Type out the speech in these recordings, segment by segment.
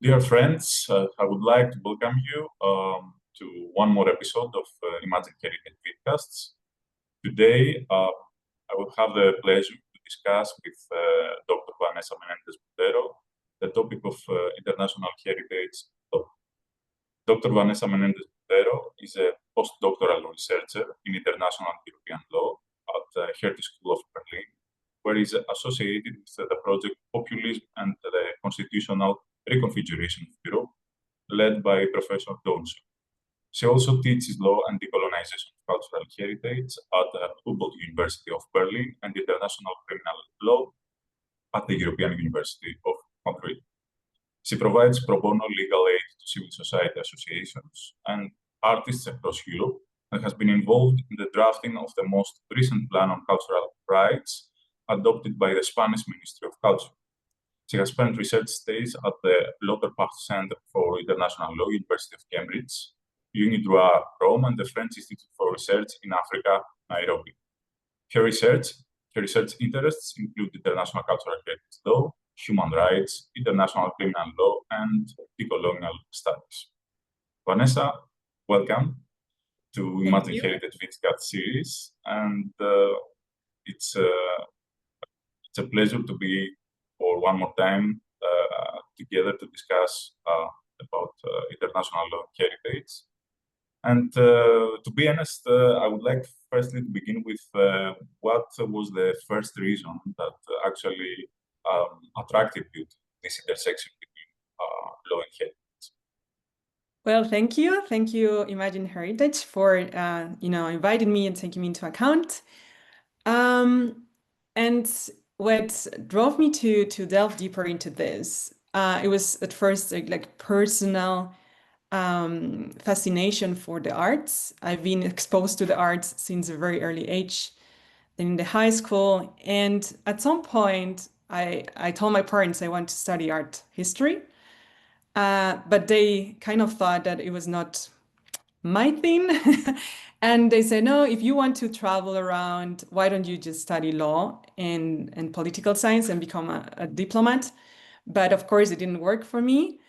Dear friends, I would like to welcome you to one more episode of Imagine Heritage VIDCAST. Today, I will have the pleasure to discuss with Dr. Vanesa Menéndez Montero the topic of international heritage. Dr. Vanesa Menéndez Montero is a postdoctoral researcher in international European law at the Heritage School of Berlin, where he is associated with the project Populism and the Constitutional Reconfiguration of Europe, led by Professor Johnson. She also teaches law and decolonization of cultural heritage at the Humboldt University of Berlin and international criminal law at the European University of Madrid. She provides pro bono legal aid to civil society associations and artists across Europe and has been involved in the drafting of the most recent plan on cultural rights adopted by the Spanish Ministry of Culture. She has spent research stays at the Lauterbach Center for International Law, University of Cambridge, UniDroit Rome, and the French Institute for Research in Africa, Nairobi. Her research interests include international cultural heritage law, human rights, international criminal law, and decolonial studies. Vanesa, welcome to Imagine Heritage VIDCAST series, and it's a pleasure to be for one more time together to discuss about international law heritage. And to be honest, I would like firstly to begin with what was the first reason that actually attracted you to this intersection between law and heritage? Well, thank you. Thank you, Imagine Heritage, for inviting me and taking me into account. And what drove me to delve deeper into this, it was at first like personal fascination for the arts. I've been exposed to the arts since a very early age, then in the high school. And at some point, I told my parents I want to study art history, but they kind of thought that it was not my thing. And they said, no, if you want to travel around, why don't you just study law and political science and become a diplomat? But of course, it didn't work for me.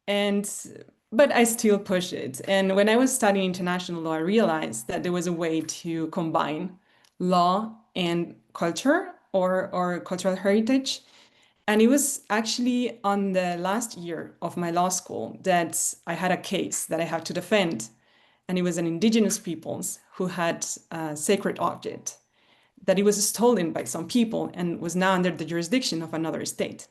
But I still push it. And when I was studying international law, I realized that there was a way to combine law and culture or cultural heritage. And it was actually on the last year of my law school that I had a case that I had to defend. And it was an indigenous peoples who had a sacred object that it was stolen by some people and was now under the jurisdiction of another state.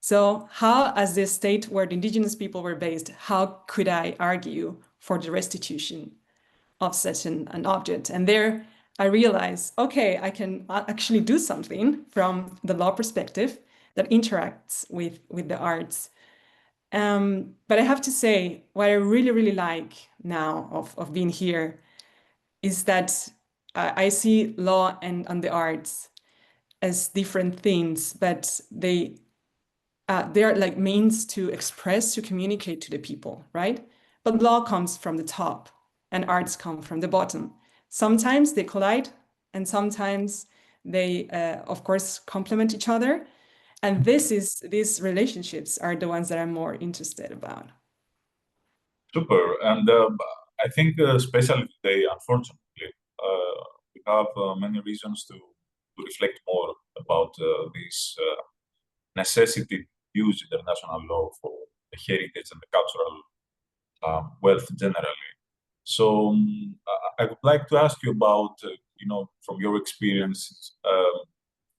So how, as the state where the indigenous people were based, how could I argue for the restitution of such an object? And there I realized, okay, I can actually do something from the law perspective that interacts with the arts. But I have to say, what I really, really like now of being here is that I see law and the arts as different things, but they are like means to express, to communicate to the people, right? But law comes from the top and arts come from the bottom. Sometimes they collide and sometimes they, of course, complement each other. And these relationships are the ones that I'm more interested about. Super. And I think especially today, unfortunately, we have many reasons to reflect more about this necessity to use international law for the heritage and the cultural wealth generally. So I would like to ask you about, from your experience,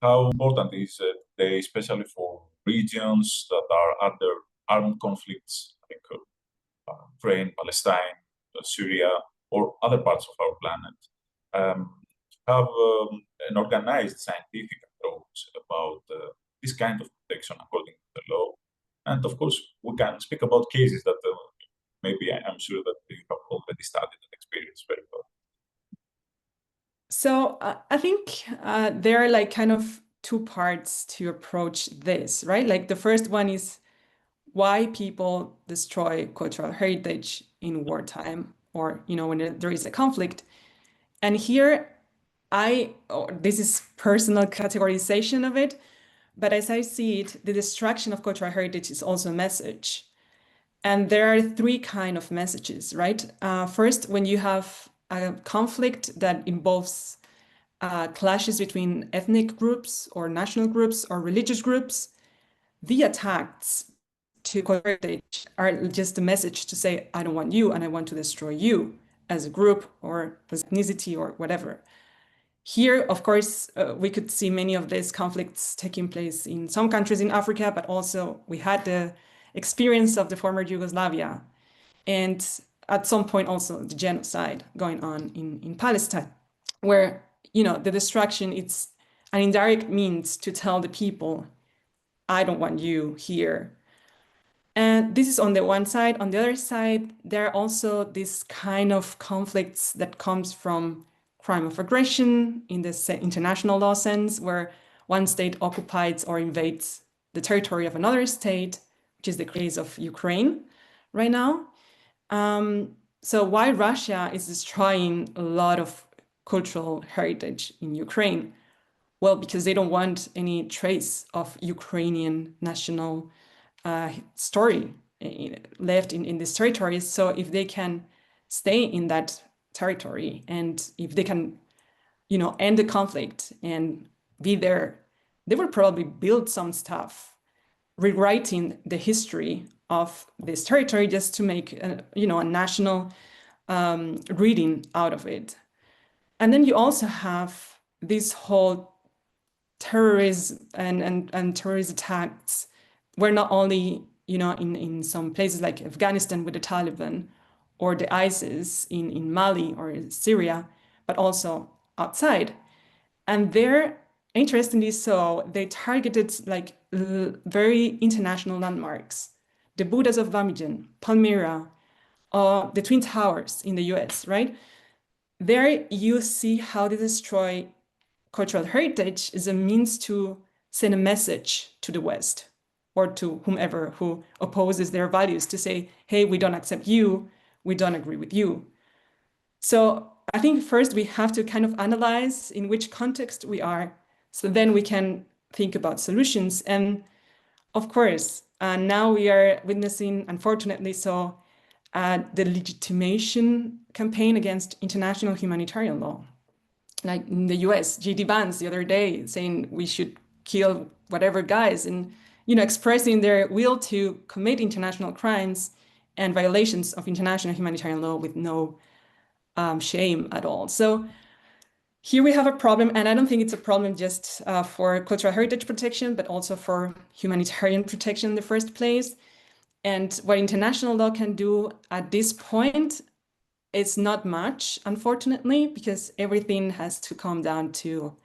how important is it today, especially for regions that are under armed conflicts, like Ukraine, Palestine, Syria, or other parts of our planet, to have an organized scientific approach about this kind of protection according to the law. And of course, we can speak about cases that maybe I'm sure that you have already studied and experienced very well. So I think there are like kind of two parts to approach this, right? Like the first one is why people destroy cultural heritage in wartime or, when there is a conflict. And here this is personal categorization of it, but as I see it, the destruction of cultural heritage is also a message. And there are three kind of messages, right? First, when you have a conflict that involves clashes between ethnic groups or national groups or religious groups, the attacks to heritage are just a message to say, I don't want you and I want to destroy you as a group or as ethnicity or whatever. Here, of course, we could see many of these conflicts taking place in some countries in Africa, but also we had the experience of the former Yugoslavia and at some point also the genocide going on in Palestine, where, you know, the destruction, it's an indirect means to tell the people, I don't want you here. And this is on the one side. On the other side, there are also these kind of conflicts that comes from crime of aggression in the international law sense, where one state occupies or invades the territory of another state, which is the case of Ukraine right now. So why Russia is destroying a lot of cultural heritage in Ukraine? Well, because they don't want any trace of Ukrainian national story left in these territories. So if they can stay in that territory and if they can, you know, end the conflict and be there, they will probably build some stuff, rewriting the history of this territory just to make, you know, a national reading out of it. And then you also have this whole terrorism and terrorist attacks were not only, you know, in some places like Afghanistan with the Taliban or the ISIS in Mali or Syria, but also outside. And there, interestingly so, they targeted like very international landmarks, the Buddhas of Bamiyan, Palmyra, the Twin Towers in the US, right? There you see how they destroy cultural heritage is a means to send a message to the West or to whomever who opposes their values to say, hey, we don't accept you, we don't agree with you. So I think first we have to kind of analyze in which context we are, so then we can think about solutions. And of course, now we are witnessing, unfortunately so, the legitimation campaign against international humanitarian law. Like in the US, J.D. Vance the other day saying we should kill whatever guys and, you know, expressing their will to commit international crimes and violations of international humanitarian law with no shame at all. So here we have a problem, and I don't think it's a problem just for cultural heritage protection, but also for humanitarian protection in the first place. And what international law can do at this point, it's not much, unfortunately, because everything has to come down to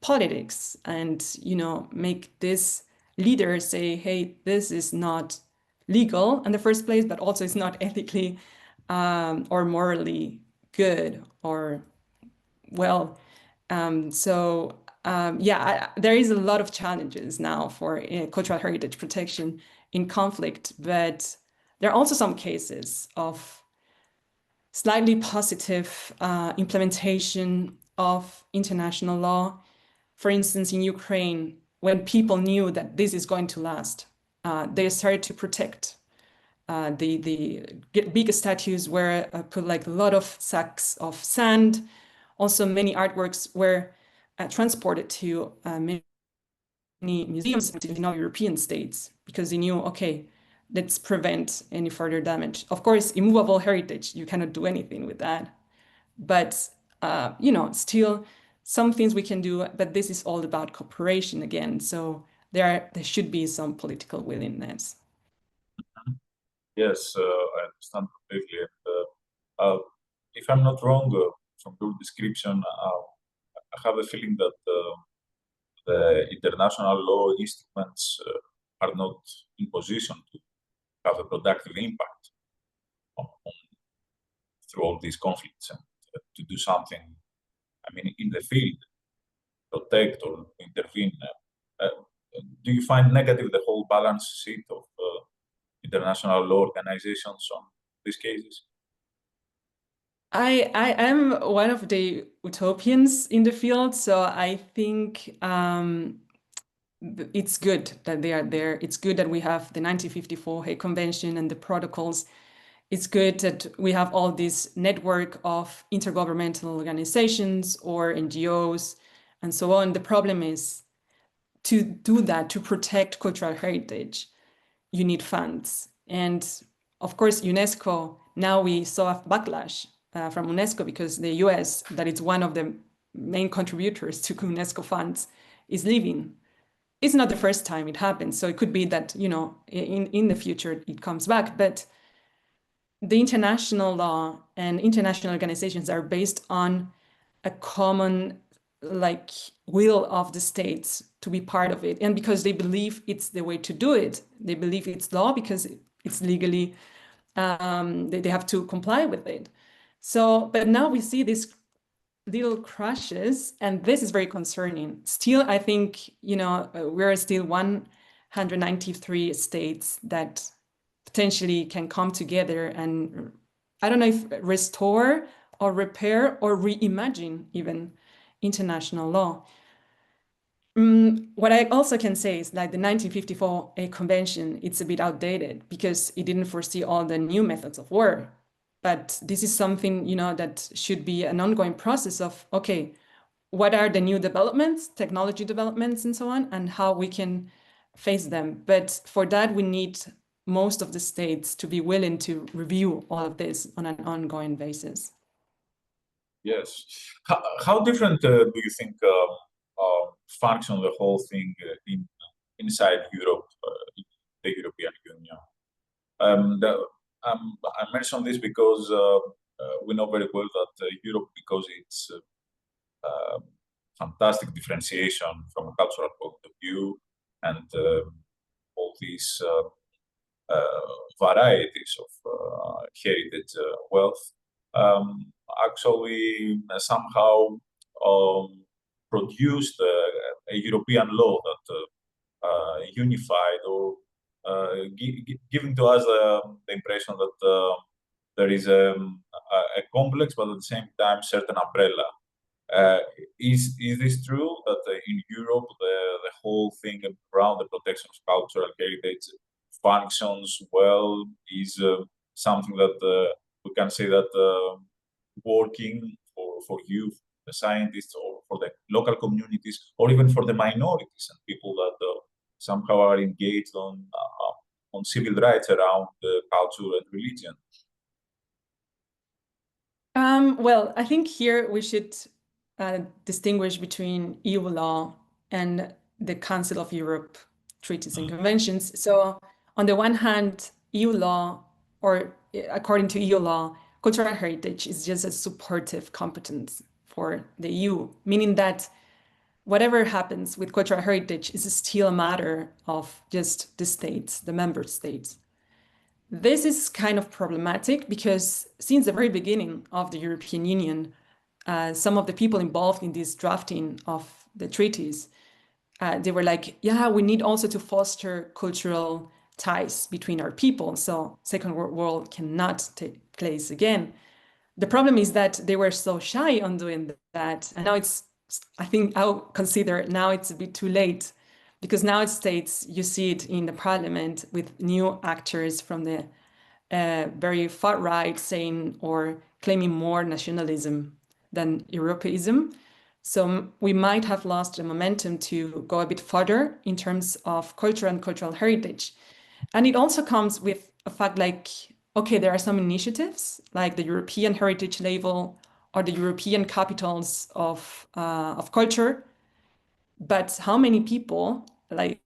politics and, you know, make this leader say, hey, this is not legal in the first place, but also it's not ethically or morally good or well. There is a lot of challenges now for cultural heritage protection in conflict, but there are also some cases of slightly positive implementation of international law. For instance, in Ukraine, when people knew that this is going to last, they started to protect. The big statues were put like a lot of sacks of sand. Also, many artworks were transported to many museums in all European states because they knew, okay, let's prevent any further damage. Of course, immovable heritage, you cannot do anything with that. But, you know, still some things we can do, but this is all about cooperation again. So there should be some political willingness. Yes, I understand completely. And, if I'm not wrong, from your description, I have a feeling that the international law instruments are not in position to have a productive impact through all these conflicts and to do something, I mean, in the field, protect or intervene. Do you find negative the whole balance sheet of international law organizations on these cases? I am one of the utopians in the field, so I think it's good that they are there. It's good that we have the 1954 Hague Convention and the protocols. It's good that we have all this network of intergovernmental organizations or NGOs and so on. The problem is, to do that, to protect cultural heritage, you need funds. And of course, UNESCO, now we saw a backlash from UNESCO because the US, that is one of the main contributors to UNESCO funds, is leaving. It's not the first time it happens. So it could be that, in the future it comes back. But the international law and international organizations are based on a common will of the states to be part of it, and because they believe it's the way to do it. They believe it's law because it's legally, they have to comply with it. So, but now we see these little crashes, and this is very concerning. Still, I think, we're still 193 states that potentially can come together and, I don't know if restore or repair or reimagine even international law. What I also can say is like the 1954 Convention, it's a bit outdated because it didn't foresee all the new methods of war. But this is something, that should be an ongoing process of, okay, what are the new developments, technology developments and so on, and how we can face them. But for that, we need most of the states to be willing to review all of this on an ongoing basis. Yes. How different do you think function the whole thing inside Europe, the European Union? I mention this because we know very well that Europe, because it's fantastic differentiation from a cultural point of view, and all these varieties of heritage wealth, actually somehow produced a European law that unified or giving to us the impression that there is a complex, but at the same time, certain umbrella. Is this true that in Europe the whole thing around the protection of cultural heritage functions well? Is something that we can say that working for you, the scientists, or for the local communities, or even for the minorities and people that somehow are engaged on civil rights around culture and religion? Well, I think here we should distinguish between EU law and the Council of Europe treaties and conventions. So on the one hand, EU law, or according to EU law, cultural heritage is just a supportive competence for the EU, meaning that whatever happens with cultural heritage is still a matter of just the states, the member states. This is kind of problematic because since the very beginning of the European Union, some of the people involved in this drafting of the treaties, they were like, yeah, we need also to foster cultural ties between our people, so Second World War cannot take place again. The problem is that they were so shy on doing that, and now I think I'll consider now it's a bit too late, because now it states, you see it in the parliament with new actors from the very far right saying or claiming more nationalism than Europeism. So we might have lost the momentum to go a bit further in terms of culture and cultural heritage. And it also comes with a fact like, okay, there are some initiatives like the European Heritage Label or the European Capitals of Culture. But how many people, like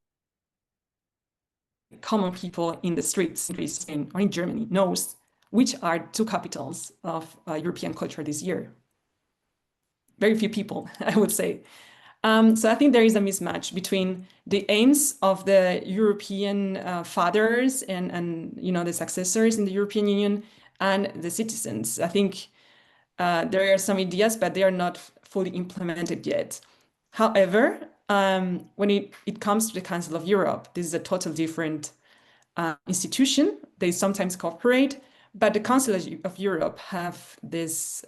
common people in the streets in Spain or in Germany, knows which are two capitals of European culture this year? Very few people, I would say. So I think there is a mismatch between the aims of the European fathers and the successors in the European Union and the citizens. I think there are some ideas, but they are not fully implemented yet. However, when it comes to the Council of Europe, this is a total different institution. They sometimes cooperate, but the Council of Europe has these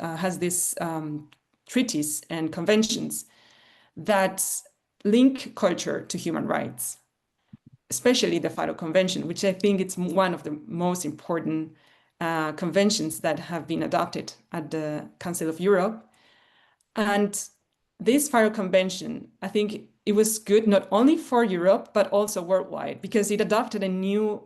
treaties and conventions that link culture to human rights, especially the FARO Convention, which I think it's one of the most important conventions that have been adopted at the Council of Europe. And this FARO Convention, I think it was good not only for Europe, but also worldwide, because it adopted a new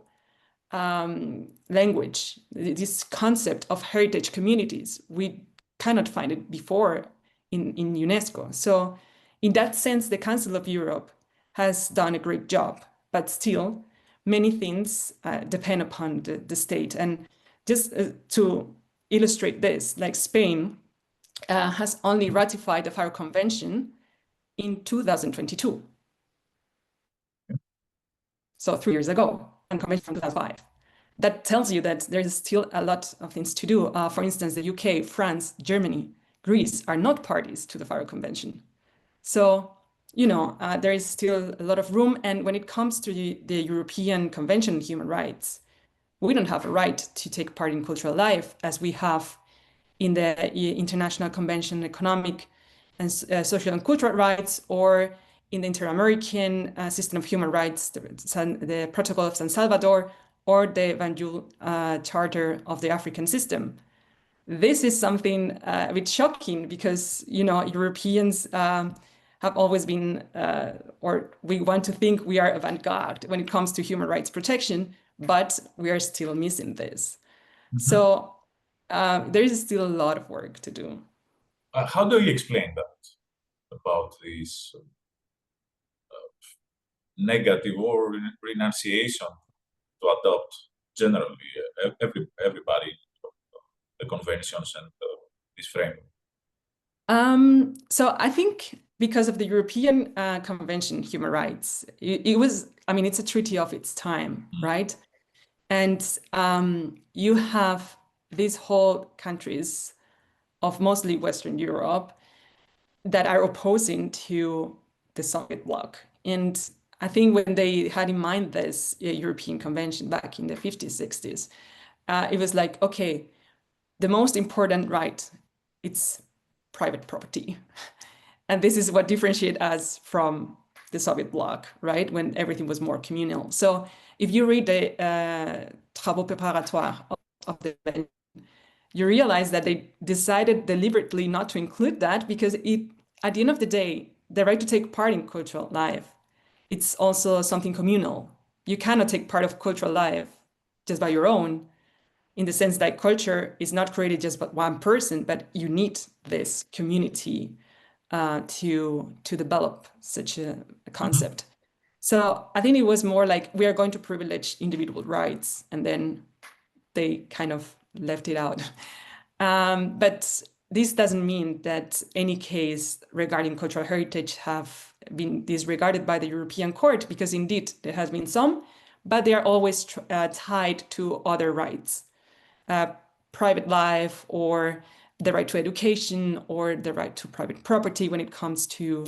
language, this concept of heritage communities. We cannot find it before in UNESCO. So in that sense, the Council of Europe has done a great job, but still many things depend upon the state. And just to illustrate this, like Spain has only ratified the FARO Convention in 2022. So 3 years ago, and Convention from 2005. That tells you that there is still a lot of things to do. For instance, the UK, France, Germany, Greece are not parties to the FARO Convention. So, there is still a lot of room. And when it comes to the European Convention on Human Rights, we don't have a right to take part in cultural life as we have in the International Convention on Economic and Social and Cultural Rights, or in the Inter-American System of Human Rights, the Protocol of San Salvador, or the Banjul Charter of the African System. This is something a bit shocking because, Europeans have always been, or we want to think we are avant-garde when it comes to human rights protection, but we are still missing this. So there is still a lot of work to do. How do you explain that about this negative or renunciation to adopt generally everybody the conventions and this framework? So I think because of the European Convention on Human Rights, it's a treaty of its time, right? And you have these whole countries of mostly Western Europe that are opposing to the Soviet bloc. And I think when they had in mind this European Convention back in the 50s, 60s, it was like, okay, the most important right, it's private property. And this is what differentiates us from the Soviet bloc, right? When everything was more communal. So if you read the Travaux préparatoires of the convention, you realize that they decided deliberately not to include that because at the end of the day, the right to take part in cultural life, it's also something communal. You cannot take part of cultural life just by your own, in the sense that culture is not created just by one person, but you need this community to develop such a concept. So I think it was more like we are going to privilege individual rights, and then they kind of left it out. But this doesn't mean that any case regarding cultural heritage have been disregarded by the European Court, because indeed there has been some, but they are always tied to other rights, private life, or the right to education, or the right to private property when it comes to,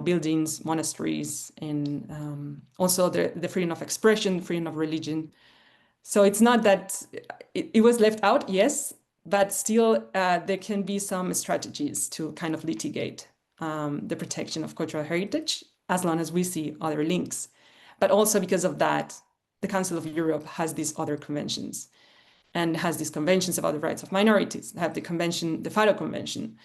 buildings, monasteries, and also the freedom of expression, freedom of religion. So it's not that it was left out, yes, but still there can be some strategies to kind of litigate the protection of cultural heritage as long as we see other links. But also because of that, the Council of Europe has these other conventions and has these conventions about the rights of minorities, have the convention, the FARO Convention,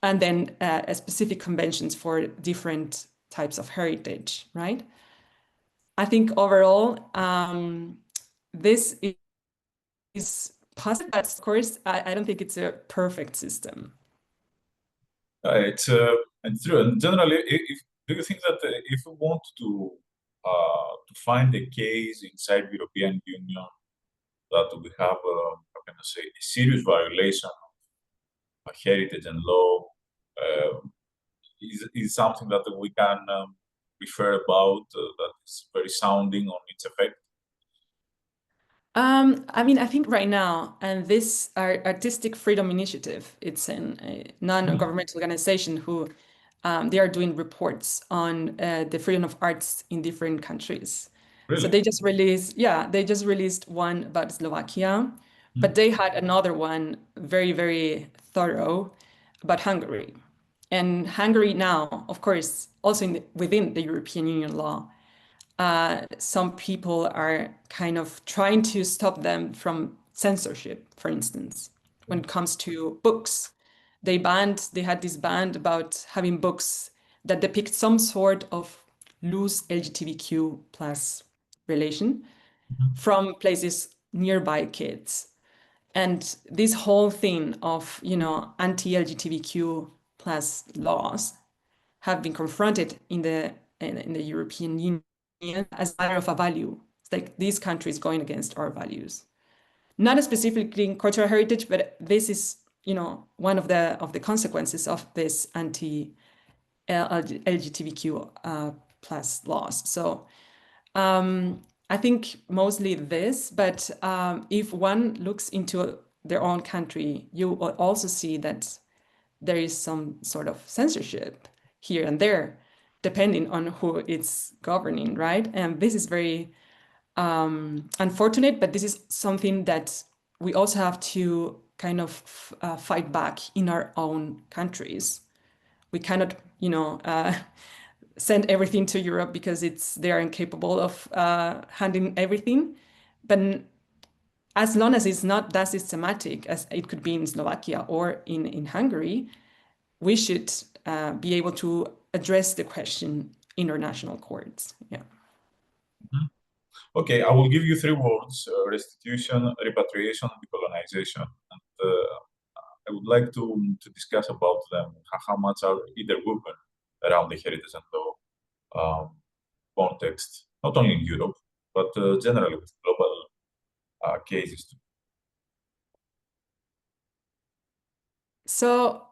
and then specific conventions for different types of heritage, right? I think overall, this is possible, but of course, I don't think it's a perfect system. It's true. And generally, do you think that if we want to find a case inside European Union that we have, how can I say, a serious violation of heritage and law, is something that we can refer about that is very sounding on its effect? I think right now, and this Artistic Freedom Initiative, it's a non-governmental organization who they are doing reports on the freedom of arts in different countries. Really? So they just released one about Slovakia, but they had another one very, very thorough about Hungary. And Hungary now, of course, also within the European Union law, some people are kind of trying to stop them from censorship, for instance, when it comes to books. They had this ban about having books that depict some sort of loose LGBTQ plus relation from places nearby kids. And this whole thing of, anti-LGBTQ plus laws have been confronted in the European Union as a matter of a value. It's like these countries going against our values. Not specifically in cultural heritage, but this is, one of the consequences of this anti-LGBTQ plus laws. So I think mostly this, but if one looks into their own country, you will also see that there is some sort of censorship here and there, depending on who it's governing, right? And this is very unfortunate, but this is something that we also have to kind of fight back in our own countries. We cannot, send everything to Europe because they are incapable of handling everything. But as long as it's not that systematic as it could be in Slovakia or in Hungary, we should be able to address the question in our national courts. Yeah. Okay, I will give you three words: restitution, repatriation, decolonization. And I would like to discuss about them, how much are interwoven around the heritage and law context, not only in Europe, but generally with global cases too. So,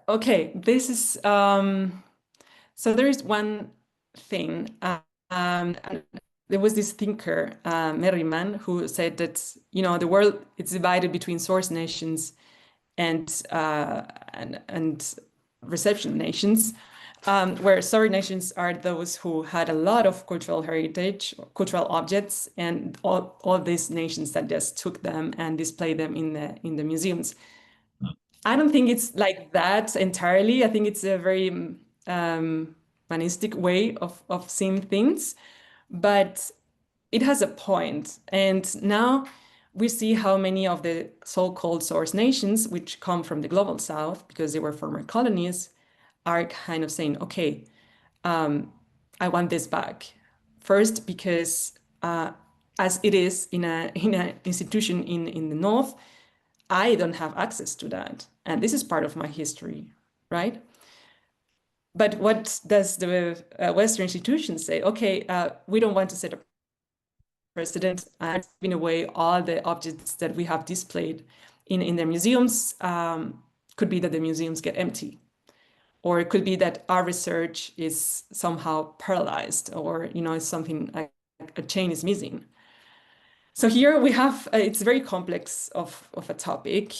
okay, this is so there is one thing. And there was this thinker, Merriman, who said that the world is divided between source nations and reception nations, where source nations are those who had a lot of cultural heritage, cultural objects, and all these nations that just took them and displayed them in the museums. I don't think it's like that entirely. I think it's a very humanistic way of seeing things, but it has a point. And now we see how many of the so-called source nations, which come from the global south because they were former colonies, are kind of saying, okay, I want this back. First, because as it is in an institution in the north, I don't have access to that. And this is part of my history, right? But what does the Western institutions say? Okay, we don't want to set a precedent and giving away all the objects that we have displayed in their museums. Could be that the museums get empty, or it could be that our research is somehow paralyzed, or it's something like a chain is missing. So here we have it's very complex of a topic.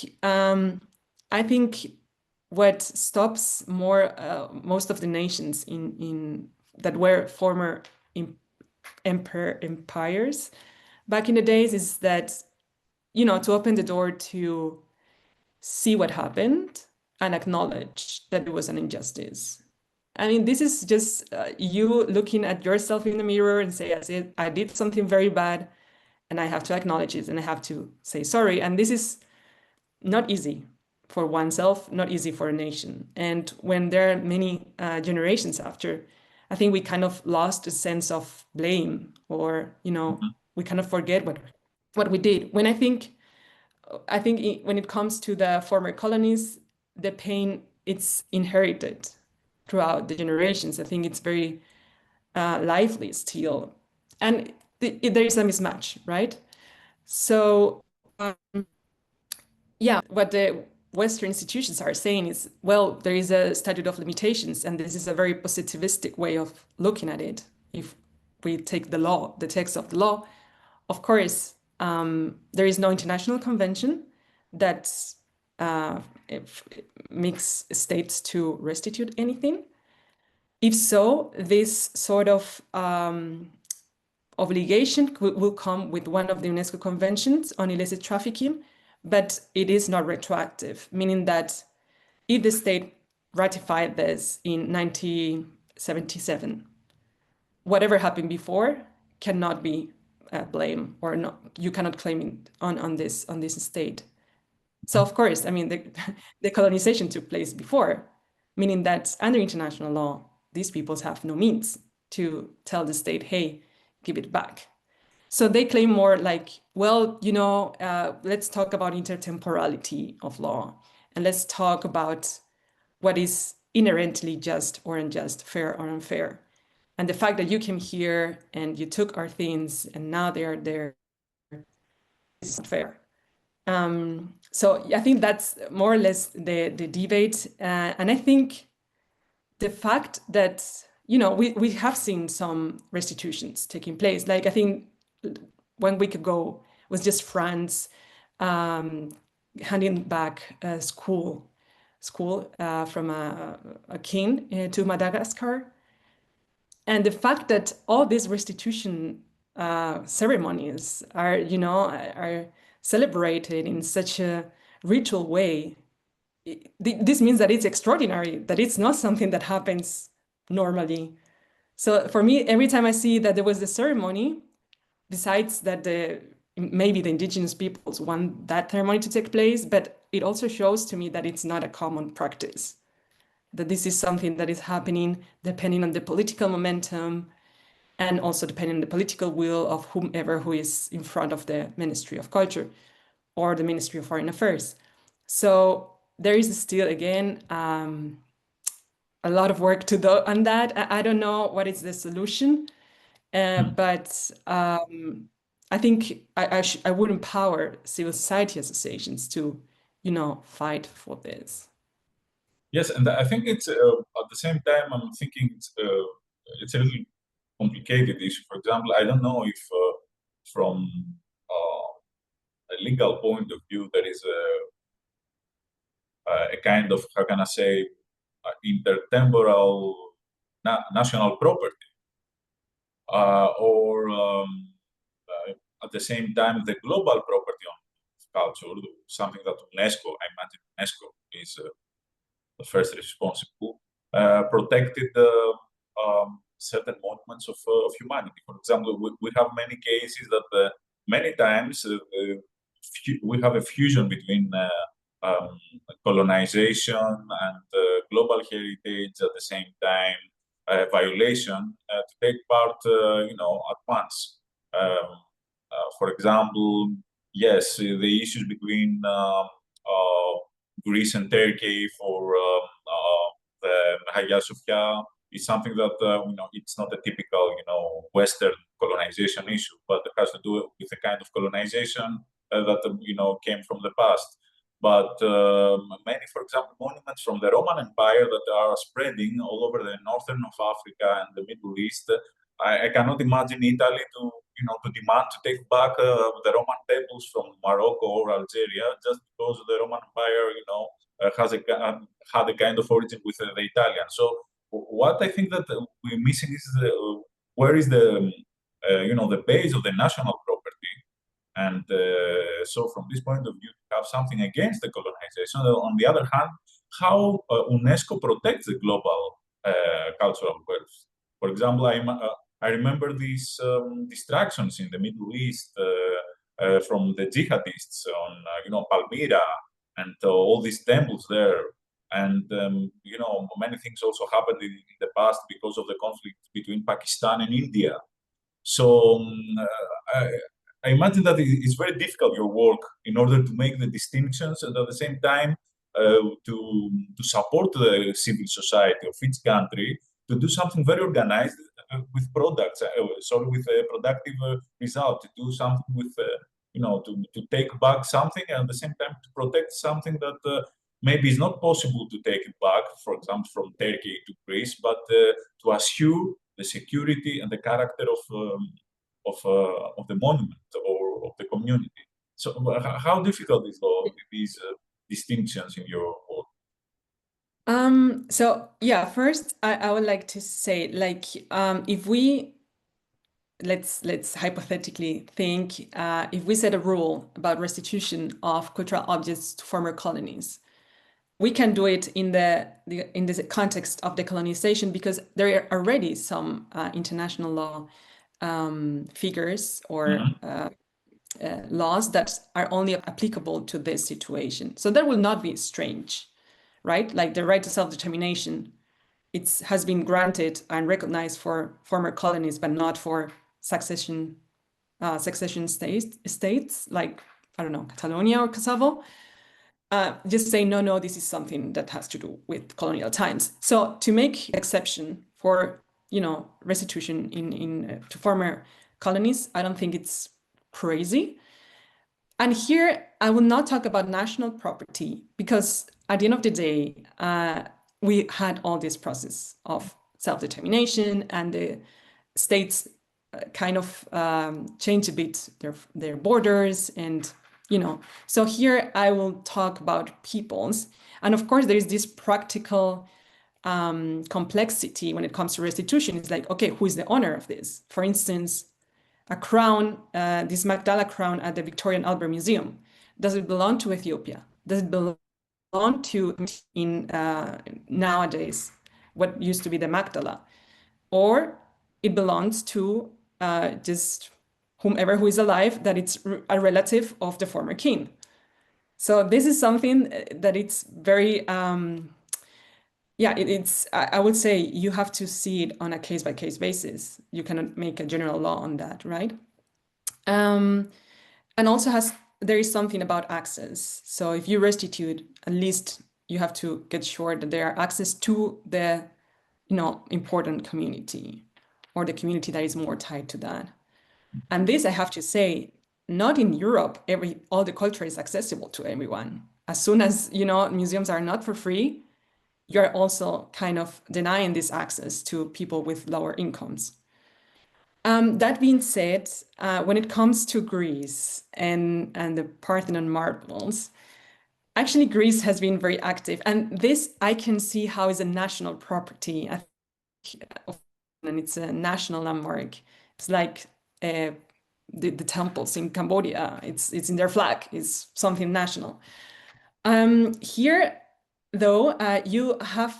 I think what stops most of the nations in that were former empires back in the days is that to open the door to see what happened and acknowledge that it was an injustice. I mean, this is just you looking at yourself in the mirror and say, I did something very bad and I have to acknowledge it and I have to say sorry. And this is not easy for oneself, not easy for a nation. And when there are many generations after, I think we kind of lost a sense of blame, or we kind of forget what we did. When I think when it comes to the former colonies, the pain it's inherited throughout the generations. I think it's very lively still, and there is a mismatch, right? So yeah, what the Western institutions are saying is, well, there is a statute of limitations, and this is a very positivistic way of looking at it. If we take the text of the law, of course, there is no international convention that makes states to restitute anything. If so, this sort of obligation will come with one of the UNESCO conventions on illicit trafficking, but it is not retroactive, meaning that if the state ratified this in 1977. Whatever happened before cannot be blamed, or not. You cannot claim it on this state. So of course, I mean, the colonization took place before, meaning that under international law, these peoples have no means to tell the state, hey, give it back. So they claim more like, well, let's talk about intertemporality of law, and let's talk about what is inherently just or unjust, fair or unfair. And the fact that you came here and you took our things and now they are there is not fair. So I think that's more or less the debate. And I think the fact that, we have seen some restitutions taking place. Like, I think 1 week ago was just France handing back a school from a king to Madagascar. And the fact that all these restitution ceremonies are celebrated in such a ritual way, this means that it's extraordinary, that it's not something that happens normally. So for me, every time I see that there was the ceremony, besides that maybe the indigenous peoples want that ceremony to take place, but it also shows to me that it's not a common practice, that this is something that is happening depending on the political momentum and also depending on the political will of whomever who is in front of the Ministry of Culture or the Ministry of Foreign Affairs. So there is still, again, a lot of work to do on that. I don't know what is the solution, but I think I would empower civil society associations to, fight for this. Yes, and I think it's at the same time I'm thinking it's a little complicated issue. For example, I don't know if from a legal point of view there is a kind of, how can I say, intertemporal national property, or at the same time the global property of culture, something that UNESCO, I imagine UNESCO is the first responsible, protected certain monuments of humanity. For example, we have many cases that many times we have a fusion between colonization and global heritage at the same time, violation to take part, at once. For example, yes, the issues between Greece and Turkey for the Hagia Sophia is something that it's not a typical Western colonization issue, but it has to do with a kind of colonization that came from the past. But many, for example, monuments from the Roman Empire that are spreading all over the northern of Africa and the Middle East, I cannot imagine Italy to demand to take back the Roman temples from Morocco or Algeria just because the Roman Empire, had a kind of origin with the Italians. So what I think that we're missing is where is the the base of the national property. And so from this point of view, to have something against the colonization. On the other hand, how UNESCO protects the global cultural wealth. For example, I remember these distractions in the Middle East from the jihadists on Palmyra and all these temples there. And many things also happened in the past because of the conflict between Pakistan and India. So I imagine that it's very difficult, your work, in order to make the distinctions and at the same time to support the civil society of each country to do something very organized with products, with a productive result, to do something with, to take back something and at the same time to protect something that maybe is not possible to take it back, for example, from Turkey to Greece, but to assure the security and the character of the monument or of the community. So how difficult is these distinctions in your work? So yeah, first I would like to say, like, if we let's hypothetically think, if we set a rule about restitution of cultural objects to former colonies, we can do it in the context of decolonization because there are already some international law figures or laws that are only applicable to this situation. So that will not be strange, right? Like the right to self-determination, it has been granted and recognized for former colonies, but not for succession states like, I don't know, Catalonia or Kosovo. Just say, no, this is something that has to do with colonial times. So to make exception for, restitution to former colonies, I don't think it's crazy. And here, I will not talk about national property because at the end of the day, we had all this process of self-determination and the states kind of change a bit their borders and, so here I will talk about peoples. And of course, there is this practical complexity when it comes to restitution. It's like, okay, who is the owner of this? For instance, a crown, this Magdala crown at the Victoria and Albert Museum, does it belong to Ethiopia? Does it belong to nowadays what used to be the Magdala? Or it belongs to just whomever who is alive, that it's a relative of the former king. So this is something that it's very, I would say you have to see it on a case-by-case basis. You cannot make a general law on that, right? And also there is something about access. So if you restitute, at least you have to get sure that there are access to the, important community or the community that is more tied to that. And this, I have to say, not in Europe, all the culture is accessible to everyone. As soon as, museums are not for free, you're also kind of denying this access to people with lower incomes. That being said, when it comes to Greece and the Parthenon marbles, actually Greece has been very active. And this I can see how is a national property. And it's a national landmark. It's like the temples in Cambodia. It's in their flag. It's something national. Here, though, you have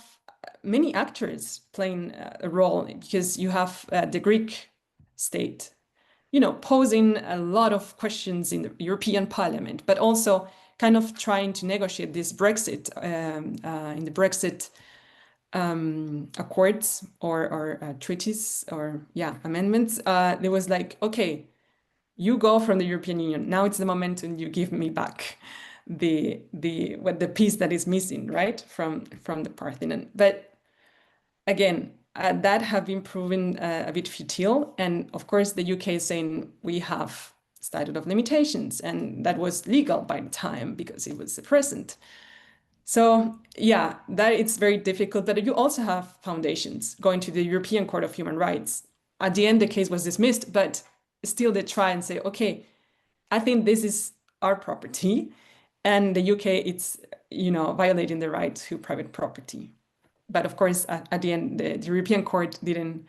many actors playing a role because you have the Greek state, posing a lot of questions in the European Parliament, but also kind of trying to negotiate this Brexit in the Brexit accords or treaties or amendments. There was like, okay, you go from the European Union. Now it's the momentum you give me back the piece that is missing, right, from the Parthenon. But again, that have been proven a bit futile. And of course, the UK is saying we have statute of limitations, and that was legal by the time because it was the present. So that it's very difficult, but you also have foundations going to the European Court of Human Rights. At the end, the case was dismissed, but still they try and say, okay, I think this is our property, and the UK, it's, violating the right to private property. But of course, at the end, the European Court didn't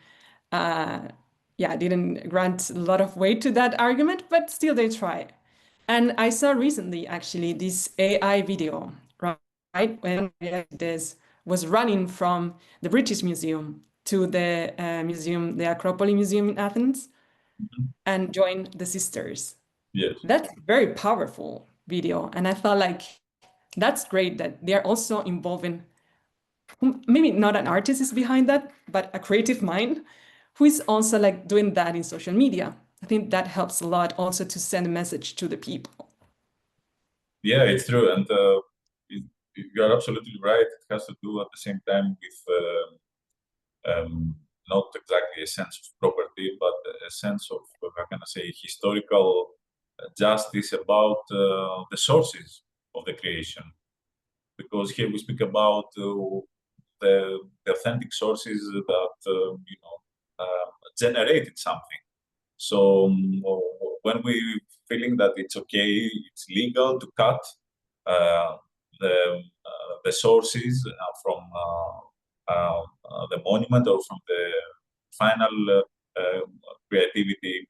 grant a lot of weight to that argument, but still they try. And I saw recently, actually, this AI video, right? When this was running from the British Museum to the museum, the Acropolis Museum in Athens, and joined the sisters. Yes. That's a very powerful video. And I felt like that's great that they're also involving, maybe not an artist is behind that, but a creative mind who is also like doing that in social media. I think that helps a lot also to send a message to the people. Yeah, it's true. And you're absolutely right. It has to do at the same time with not exactly a sense of property, but a sense of, how can I say, historical justice about the sources of the creation. Because here we speak about the authentic sources that generated something. So when we feeling that it's okay, it's legal to cut the sources from the monument or from the final creativity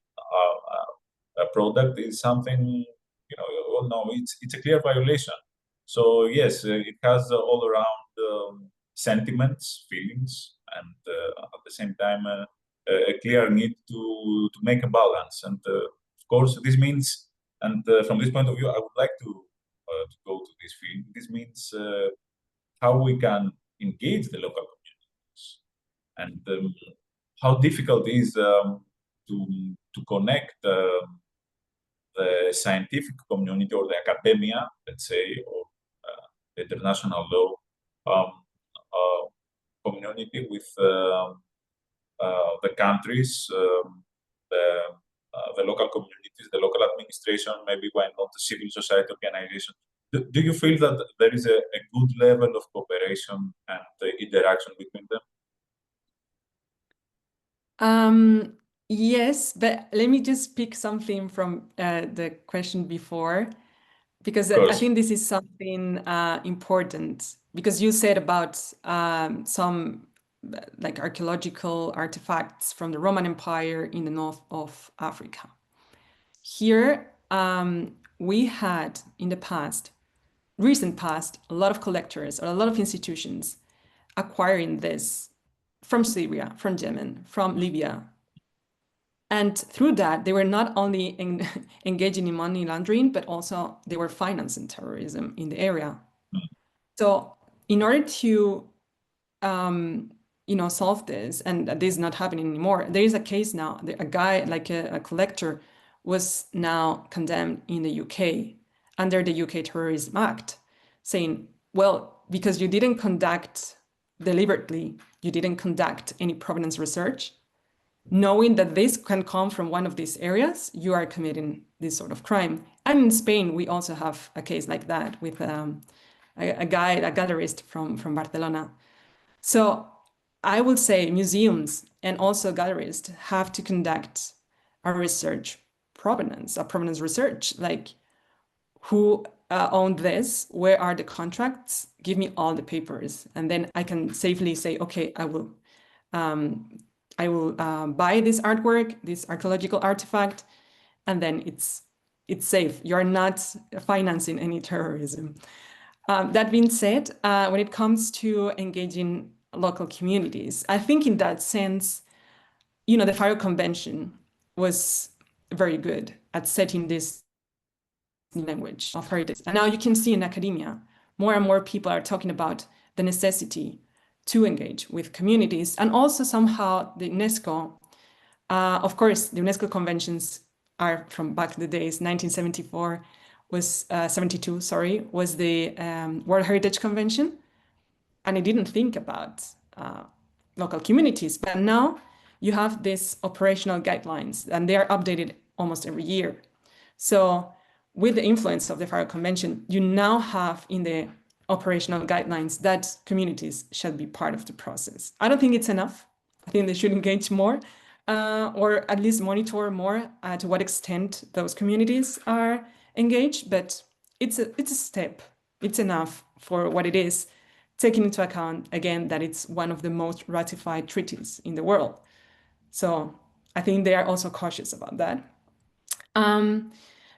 product is something, no, it's a clear violation. So yes, it has all around sentiments, feelings, and at the same time a clear need to make a balance. And of course, this means, and from this point of view, I would like to go to this field. This means how we can engage the local communities and how difficult it is to connect the scientific community or the academia, let's say, or the international law community with the countries, the local communities, the local administration, maybe why not the civil society organization. Do you feel that there is a good level of cooperation and interaction between them? Yes, but let me just pick something from the question before, because Of I course. think this is something important, because you said about some like archaeological artifacts from the Roman Empire in the north of Africa. Here, we had in the past, recent past, a lot of collectors or a lot of institutions acquiring this from Syria, from Yemen, from Libya. And through that, they were not only engaging in money laundering, but also they were financing terrorism in the area. So in order to solve this, and this is not happening anymore, there is a case now, a guy, like a collector, was now condemned in the UK under the UK Terrorism Act, saying, well, because you didn't conduct deliberately, you didn't conduct any provenance research, knowing that this can come from one of these areas, you are committing this sort of crime. And in Spain, we also have a case like that with a gallerist from Barcelona. So I would say museums and also gallerists have to conduct a provenance research, like who owned this, where are the contracts, give me all the papers, and then I can safely say, okay, I will buy this artwork, this archaeological artifact, and then it's safe. You're not financing any terrorism. That being said, when it comes to engaging local communities, I think in that sense, the Faro Convention was very good at setting this language of heritage. And now you can see in academia, more and more people are talking about the necessity to engage with communities, and also somehow the UNESCO, of course, the UNESCO conventions are from back in the days. 1974 was 72, sorry, was the World Heritage Convention, and it didn't think about local communities. But now you have these operational guidelines, and they are updated almost every year. So with the influence of the Faro Convention, you now have in the operational guidelines that communities should be part of the process. I don't think it's enough. I think they should engage more, or at least monitor more to what extent those communities are engaged. But it's a step. It's enough for what it is, taking into account, again, that it's one of the most ratified treaties in the world. So I think they are also cautious about that.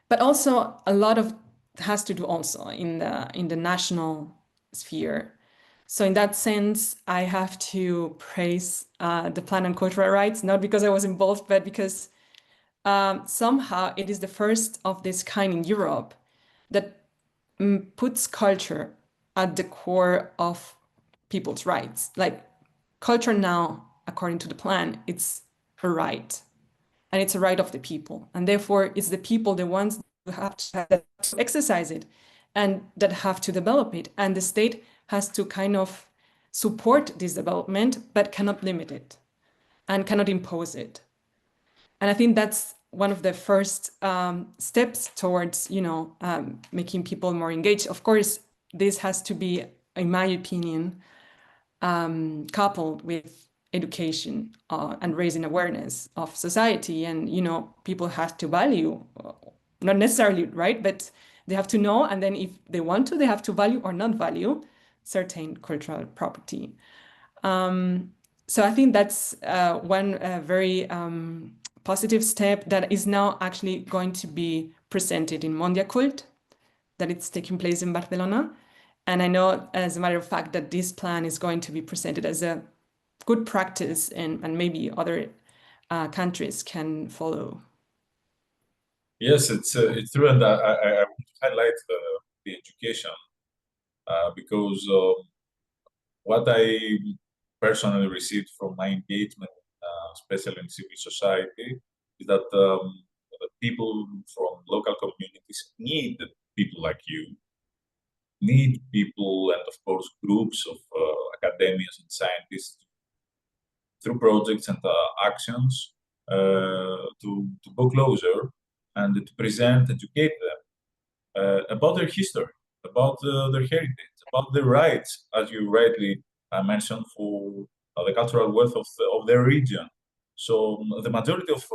But also a lot of has to do also in the national sphere. So in that sense, I have to praise the Plan on Cultural Rights, not because I was involved, but because somehow it is the first of this kind in Europe that puts culture at the core of people's rights. Like culture now, according to the plan, it's a right, and it's a right of the people. And therefore, it's the people, the ones who have to exercise it and that have to develop it. And the state has to kind of support this development, but cannot limit it and cannot impose it. And I think that's one of the first steps towards, making people more engaged. Of course, this has to be, in my opinion, coupled with education and raising awareness of society. And, people have to value, not necessarily, right, but they have to know. And then if they want to, they have to value or not value certain cultural property. So I think that's one very positive step that is now actually going to be presented in Mondiacult, that it's taking place in Barcelona. And I know, as a matter of fact, that this plan is going to be presented as a good practice, and maybe other countries can follow. Yes, it's true, and I want to highlight the education because what I personally received from my engagement, especially in civil society, is that the people from local communities need people like you, need people, and of course groups of academics and scientists through projects and actions to go closer and to present, educate them about their history, about their heritage, about their rights, as you rightly mentioned, for the cultural wealth of their region. So the majority of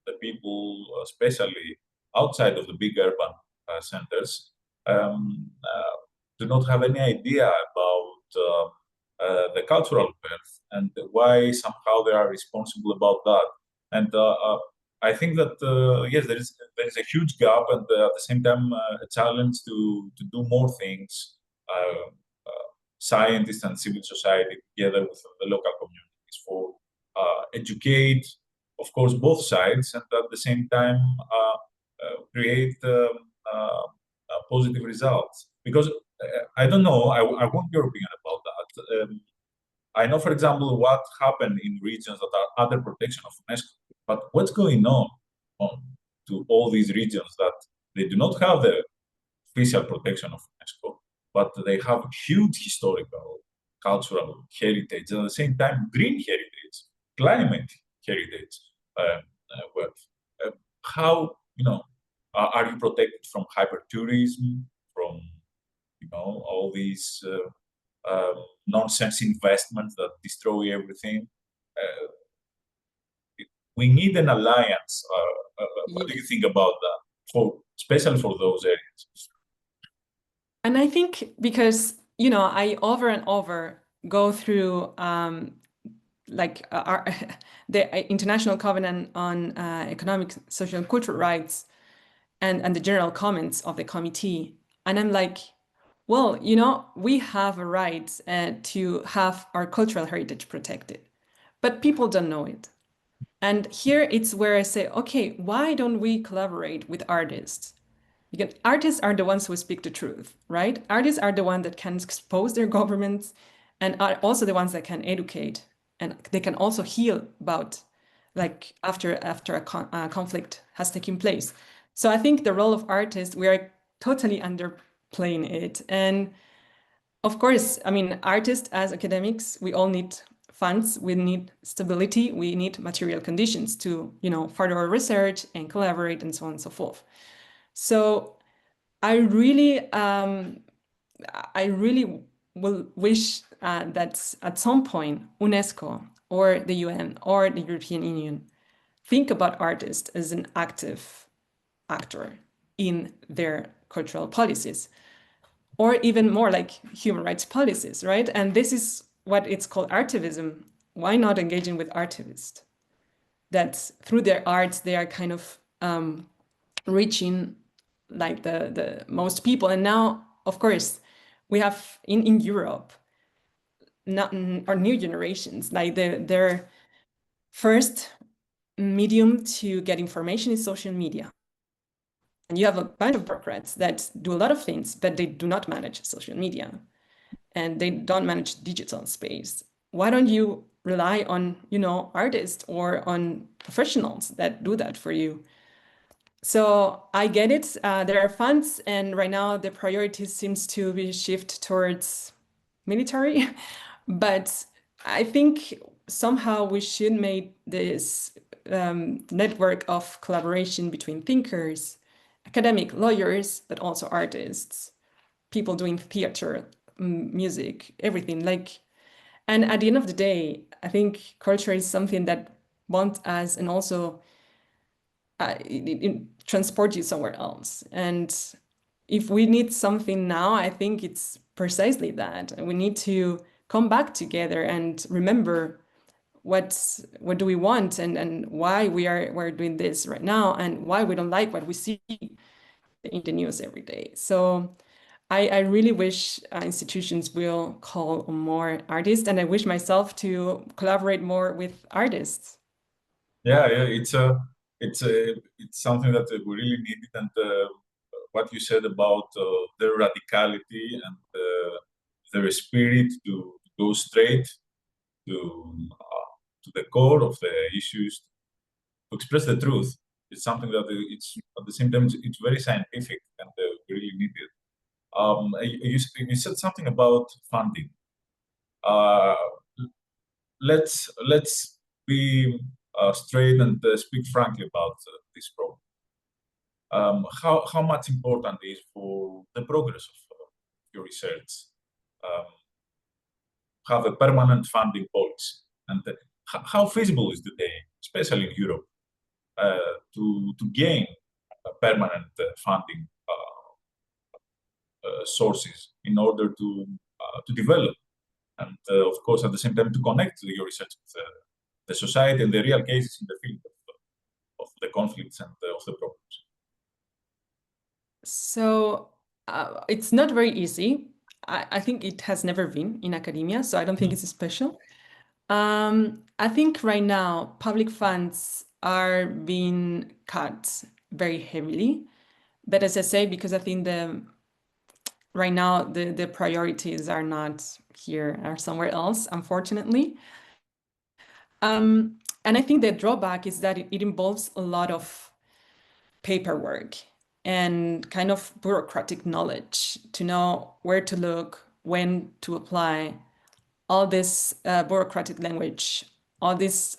the people, especially outside of the big urban centers, do not have any idea about the cultural wealth and why somehow they are responsible about that. And I think that yes, there is a huge gap, and at the same time a challenge to do more things. Scientists and civil society together with the local communities for educate, of course, both sides, and at the same time create positive results. Because I don't know, I want your opinion about that. I know, for example, what happened in regions that are under protection of UNESCO, but what's going on to all these regions that they do not have the official protection of UNESCO, but they have huge historical, cultural heritage, and at the same time, green heritage, climate heritage wealth. How, are you protected from hypertourism, from, all these nonsense investments that destroy everything? We need an alliance. What do you think about that, especially for those areas? And I think because, I over and over go through the International Covenant on Economic, Social, and Cultural Rights and the general comments of the committee. And I'm like, well, we have a right to have our cultural heritage protected, but people don't know it. And here it's where I say, okay, why don't we collaborate with artists? Because artists are the ones who speak the truth, right? Artists are the ones that can expose their governments and are also the ones that can educate, and they can also heal about, like, after a conflict has taken place. So I think the role of artists, we are totally underplaying it. And of course, I mean, artists as academics, we all need funds, we need stability, we need material conditions to, further our research and collaborate and so on and so forth. So I really will wish that at some point UNESCO or the UN or the European Union think about artists as an active actor in their cultural policies, or even more like human rights policies, right? And this is what it's called artivism. Why not engaging with artists? That through their arts, they are kind of reaching like the most people. And now, of course, we have in Europe, not our new generations, like their first medium to get information is social media. And you have a bunch of bureaucrats that do a lot of things, but they do not manage social media and they don't manage digital space. Why don't you rely on, artists or on professionals that do that for you? So I get it. There are funds, and right now the priority seems to be shift towards military. But I think somehow we should make this network of collaboration between thinkers, academic, lawyers, but also artists, people doing theater, music, everything. And at the end of the day, I think culture is something that bonds us and also it transport you somewhere else. And if we need something now, I think it's precisely that. And we need to come back together and remember what do we want and why we're doing this right now and why we don't like what we see. in the news every day. So I really wish institutions will call on more artists, and I wish myself to collaborate more with artists. Yeah, yeah, it's something that we really needed, and what you said about their radicality and their spirit to go straight to the core of the issues, to express the truth. It's something that it's at the same time it's very scientific and we really need it. You said something about funding. Uh, let's be straight and speak frankly about this problem. How much important is for the progress of your research have a permanent funding policy, and how feasible is today, especially in Europe, to gain permanent funding sources in order to develop and, of course, at the same time to connect your research with the society and the real cases in the field of the conflicts and of the problems. So it's not very easy. I think it has never been in academia, so I don't think it's special. I think right now public funds are being cut very heavily. But as I say, because I think right now the priorities are not here, are somewhere else, unfortunately. And I think the drawback is that it involves a lot of paperwork and kind of bureaucratic knowledge to know where to look, when to apply, all this bureaucratic language, all this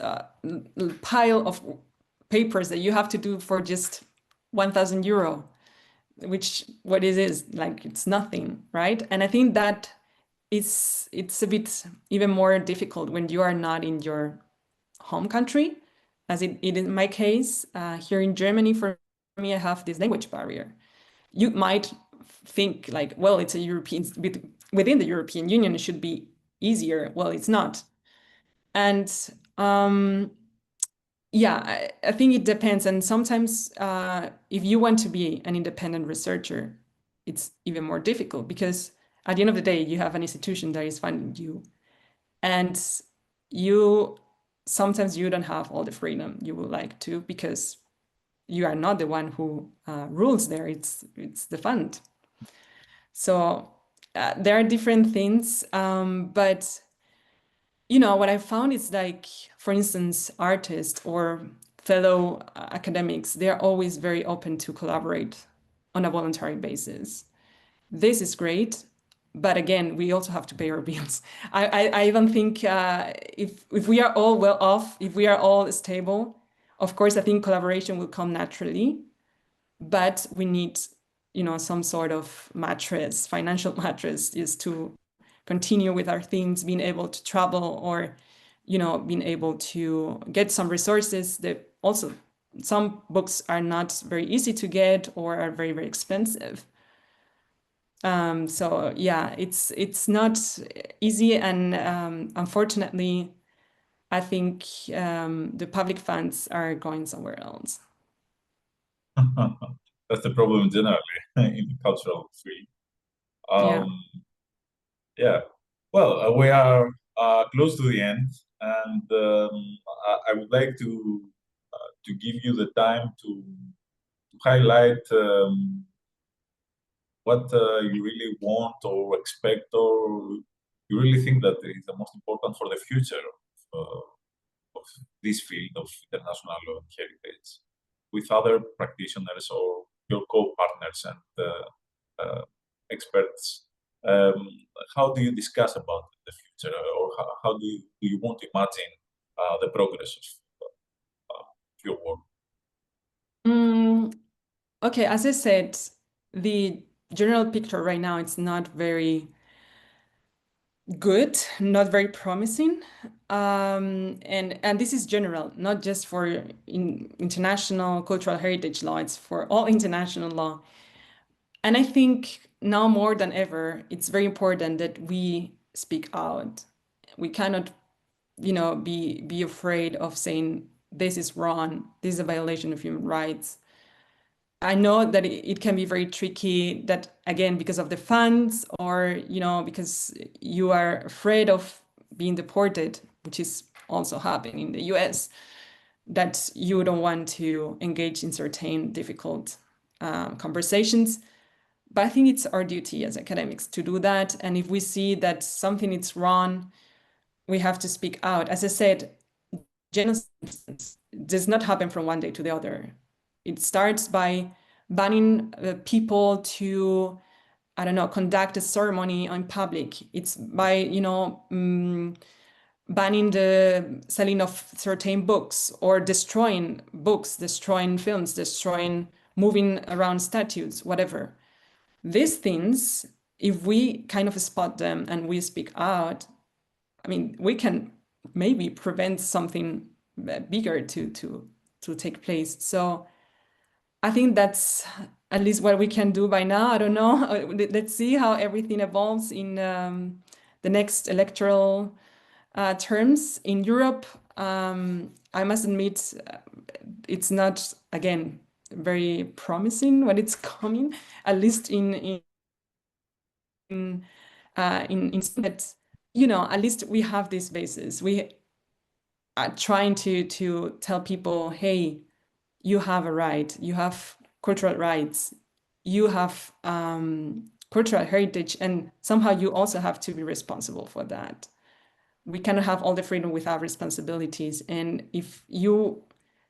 pile of papers that you have to do for just 1,000 euro, which what it is, like it's nothing, right? And I think that it's a bit even more difficult when you are not in your home country, as it in my case. Here in Germany, for me, I have this language barrier. You might think like, well, it's a European, within the European Union, it should be easier. Well, it's not. And yeah, I think it depends. And sometimes if you want to be an independent researcher, it's even more difficult because at the end of the day, you have an institution that is funding you. And you sometimes you don't have all the freedom you would like to because you are not the one who rules there. It's the fund. So there are different things, but what I found is like, for instance, artists or fellow academics, they're always very open to collaborate on a voluntary basis. This is great, but again, we also have to pay our bills. I don't think if we are all well off, if we are all stable, of course, I think collaboration will come naturally, but we need, some sort of mattress, financial mattress, is to continue with our things, being able to travel or, being able to get some resources that also some books are not very easy to get or are very, very expensive. So yeah, it's not easy, and unfortunately, I think the public funds are going somewhere else. That's the problem generally in the cultural field. Yeah. Yeah. Well, we are close to the end, and I would like to give you the time to highlight what you really want or expect, or you really think that is the most important for the future of this field of international heritage with other practitioners or your co-partners and experts. Um, how do you discuss about the future, or how do you want to imagine the progress of your work? Okay, as I said, the general picture right now, it's not very good, not very promising. And this is general, not just for international cultural heritage law, it's for all international law. And I think now more than ever, it's very important that we speak out. We cannot, be afraid of saying this is wrong, this is a violation of human rights. I know that it can be very tricky, that again, because of the funds, or, because you are afraid of being deported, which is also happening in the US, that you don't want to engage in certain difficult conversations. But I think it's our duty as academics to do that. And if we see that something is wrong, we have to speak out. As I said, genocide does not happen from one day to the other. It starts by banning people to, I don't know, conduct a ceremony in public. It's by, banning the selling of certain books, or destroying books, destroying films, destroying, moving around statues, whatever. These things, if we kind of spot them and we speak out, I mean, we can maybe prevent something bigger to take place. So I think that's at least what we can do by now. I don't know. Let's see how everything evolves in the next electoral terms in Europe. I must admit, it's not, again, very promising when it's coming, at least in that, at least we have this basis. We are trying to tell people, hey, you have a right, you have cultural rights, you have cultural heritage, and somehow you also have to be responsible for that. We cannot have all the freedom without responsibilities. And if you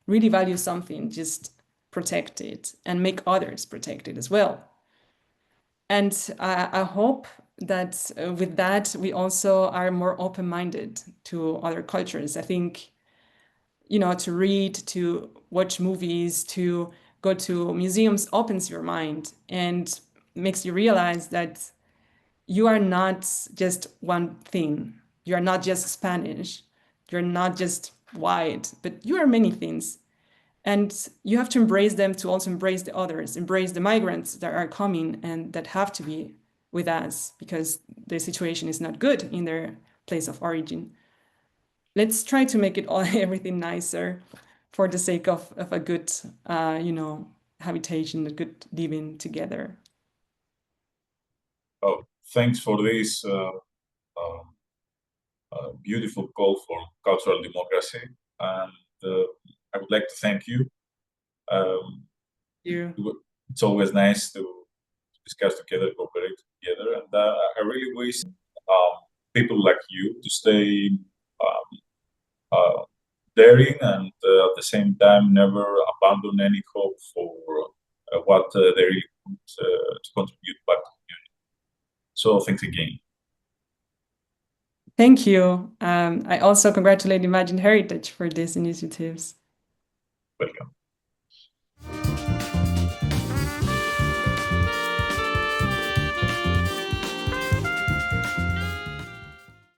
really value something, just protect it and make others protect it as well. And I hope that with that, we also are more open-minded to other cultures. I think, to read, to watch movies, to go to museums opens your mind and makes you realize that you are not just one thing. You are not just Spanish. You're not just white, but you are many things. And you have to embrace them, to also embrace the others, embrace the migrants that are coming and that have to be with us because the situation is not good in their place of origin. Let's try to make it all everything nicer for the sake of a good, habitation, a good living together. Oh, thanks for this beautiful call for cultural democracy. And I would like to thank you. You. It's always nice to discuss together, cooperate together. And I really wish people like you to stay daring and at the same time never abandon any hope for what they really want to contribute back to the community. So thanks again. Thank you. I also congratulate Imagine Heritage for these initiatives. Welcome.